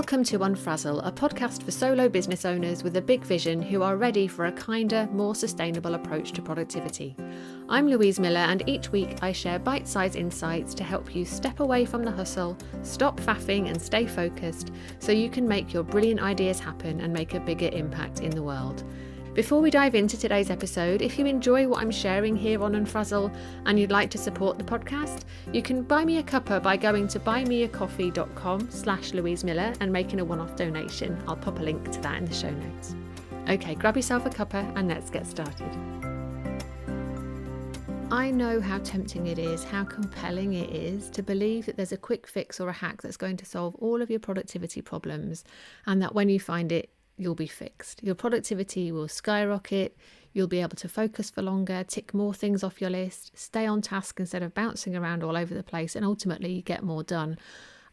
Welcome to Unfrazzle, a podcast for solo business owners with a big vision who are ready for a kinder, more sustainable approach to productivity. I'm Louise Miller, and each week I share bite-sized insights to help you step away from the hustle, stop faffing and stay focused so you can make your brilliant ideas happen and make a bigger impact in the world. Before we dive into today's episode, if you enjoy what I'm sharing here on Unfrazzle and you'd like to support the podcast, you can buy me a cuppa by going to buymeacoffee.com/Louise Miller and making a one-off donation. I'll pop a link to that in the show notes. Okay, grab yourself a cuppa and let's get started. I know how tempting it is, how compelling it is to believe that there's a quick fix or a hack that's going to solve all of your productivity problems, and that when you find it, you'll be fixed. Your productivity will skyrocket, you'll be able to focus for longer, tick more things off your list, stay on task instead of bouncing around all over the place, and ultimately get more done.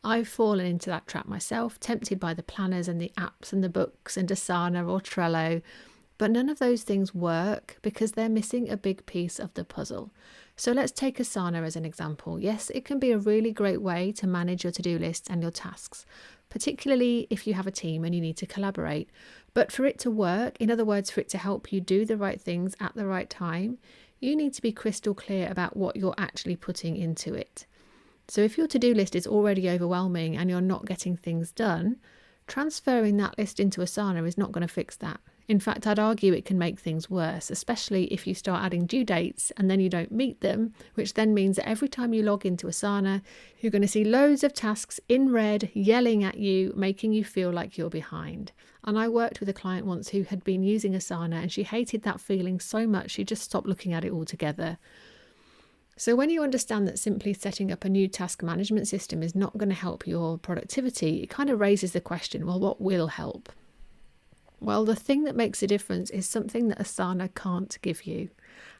I've fallen into that trap myself, tempted by the planners and the apps and the books and Asana or Trello, but none of those things work because they're missing a big piece of the puzzle. So let's take Asana as an example. Yes, it can be a really great way to manage your to-do list and your tasks, particularly if you have a team and you need to collaborate. But for it to work, in other words, for it to help you do the right things at the right time, you need to be crystal clear about what you're actually putting into it. So if your to-do list is already overwhelming and you're not getting things done, transferring that list into Asana is not going to fix that. In fact, I'd argue it can make things worse, especially if you start adding due dates and then you don't meet them, which then means that every time you log into Asana, you're going to see loads of tasks in red yelling at you, making you feel like you're behind. And I worked with a client once who had been using Asana and she hated that feeling so much she just stopped looking at it altogether. So when you understand that simply setting up a new task management system is not going to help your productivity, it kind of raises the question, well, what will help? Well, the thing that makes a difference is something that Asana can't give you,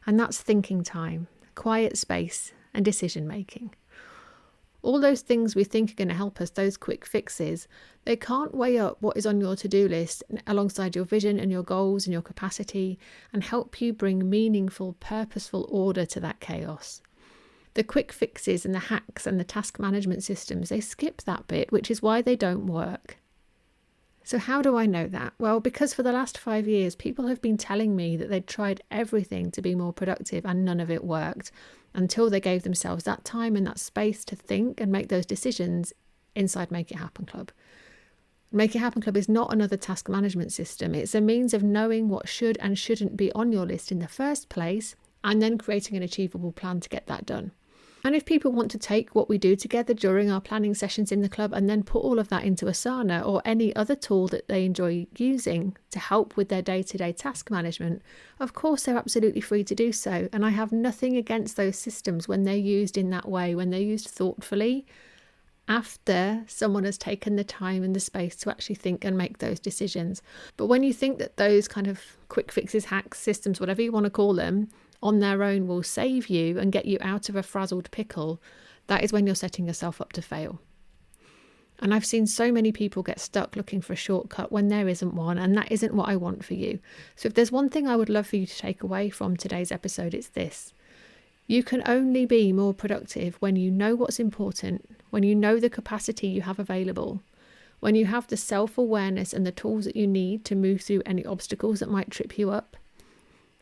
and that's thinking time, quiet space, and decision making. All those things we think are going to help us, those quick fixes, they can't weigh up what is on your to-do list alongside your vision and your goals and your capacity and help you bring meaningful, purposeful order to that chaos. The quick fixes and the hacks and the task management systems, they skip that bit, which is why they don't work. So how do I know that? Well, because for the last 5 years, people have been telling me that they'd tried everything to be more productive and none of it worked until they gave themselves that time and that space to think and make those decisions inside Make It Happen Club. Make It Happen Club is not another task management system. It's a means of knowing what should and shouldn't be on your list in the first place and then creating an achievable plan to get that done. And if people want to take what we do together during our planning sessions in the club and then put all of that into Asana or any other tool that they enjoy using to help with their day-to-day task management, of course they're absolutely free to do so. And I have nothing against those systems when they're used in that way, when they're used thoughtfully, after someone has taken the time and the space to actually think and make those decisions. But when you think that those kind of quick fixes, hacks, systems, whatever you want to call them, on their own will save you and get you out of a frazzled pickle, that is when you're setting yourself up to fail. And I've seen so many people get stuck looking for a shortcut when there isn't one, and that isn't what I want for you. So if there's one thing I would love for you to take away from today's episode, it's this. You can only be more productive when you know what's important, when you know the capacity you have available, when you have the self-awareness and the tools that you need to move through any obstacles that might trip you up,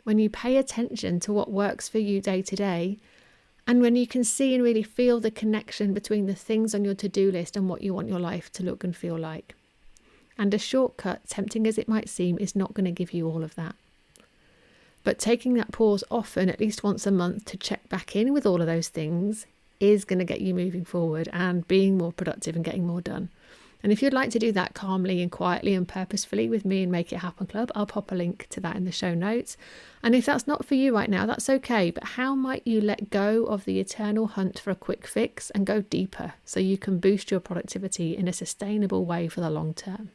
when you pay attention to what works for you day to day, and when you can see and really feel the connection between the things on your to-do list and what you want your life to look and feel like. And a shortcut, tempting as it might seem, is not going to give you all of that. But taking that pause often, at least once a month, to check back in with all of those things is going to get you moving forward and being more productive and getting more done. And if you'd like to do that calmly and quietly and purposefully with me and Make It Happen Club, I'll pop a link to that in the show notes. And if that's not for you right now, that's okay. But how might you let go of the eternal hunt for a quick fix and go deeper so you can boost your productivity in a sustainable way for the long term?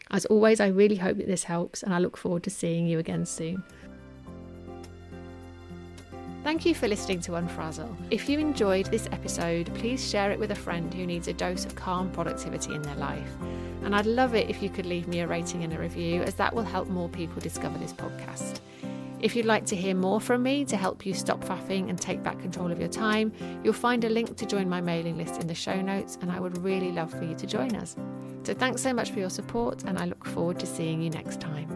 As always, I really hope that this helps, and I look forward to seeing you again soon. Thank you for listening to Unfrazzle. If you enjoyed this episode, please share it with a friend who needs a dose of calm productivity in their life. And I'd love it if you could leave me a rating and a review, as that will help more people discover this podcast. If you'd like to hear more from me to help you stop faffing and take back control of your time, you'll find a link to join my mailing list in the show notes, and I would really love for you to join us. So thanks so much for your support, and I look forward to seeing you next time.